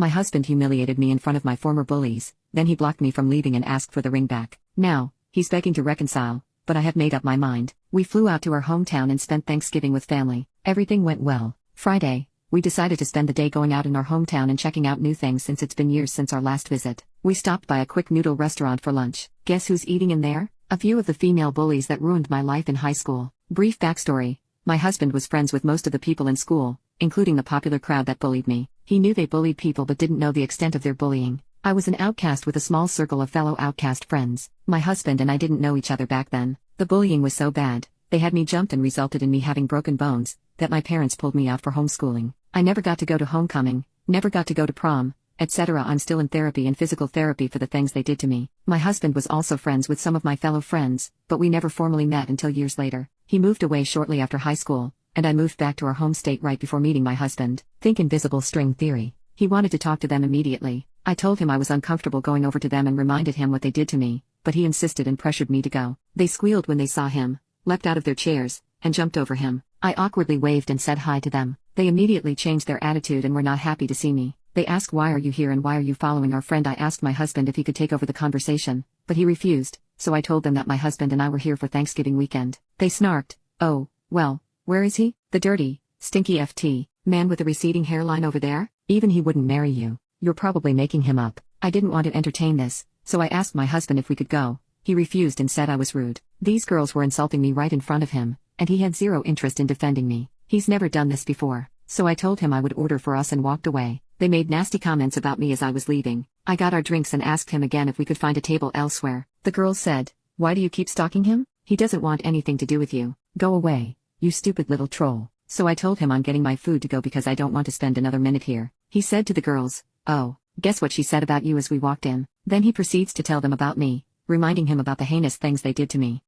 My husband humiliated me in front of my former bullies, then he blocked me from leaving and asked for the ring back. Now, he's begging to reconcile, but I have made up my mind. We flew out to our hometown and spent Thanksgiving with family. Everything went well. Friday, we decided to spend the day going out in our hometown and checking out new things since it's been years since our last visit. We stopped by a quick noodle restaurant for lunch. Guess who's eating in there? A few of the female bullies that ruined my life in high school. Brief backstory. My husband was friends with most of the people in school, including the popular crowd that bullied me. He knew they bullied people but didn't know the extent of their bullying. I was an outcast with a small circle of fellow outcast friends. My husband and I didn't know each other back then. The bullying was so bad, they had me jumped and resulted in me having broken bones, that my parents pulled me out for homeschooling. I never got to go to homecoming, never got to go to prom, etc. I'm still in therapy and physical therapy for the things they did to me. My husband was also friends with some of my fellow friends, but we never formally met until years later. He moved away shortly after high school, and I moved back to our home state right before meeting my husband. Think invisible string theory. He wanted to talk to them immediately. I told him I was uncomfortable going over to them and reminded him what they did to me, but he insisted and pressured me to go. They squealed when they saw him, leapt out of their chairs, and jumped over him. I awkwardly waved and said hi to them. They immediately changed their attitude and were not happy to see me. They asked, "Why are you here and why are you following our friend?" I asked my husband if he could take over the conversation, but he refused, so I told them that my husband and I were here for Thanksgiving weekend. They snarked, "Oh, well, where is he? The dirty, stinky FT, man with the receding hairline over there? Even he wouldn't marry you. You're probably making him up." I didn't want to entertain this, so I asked my husband if we could go. He refused and said I was rude. These girls were insulting me right in front of him, and he had zero interest in defending me. He's never done this before, so I told him I would order for us and walked away. They made nasty comments about me as I was leaving. I got our drinks and asked him again if we could find a table elsewhere. The girls said, "Why do you keep stalking him? He doesn't want anything to do with you. Go away, you stupid little troll." So I told him I'm getting my food to go because I don't want to spend another minute here. He said to the girls, "Oh, guess what she said about you," as we walked in. Then he proceeds to tell them about me, reminding him about the heinous things they did to me.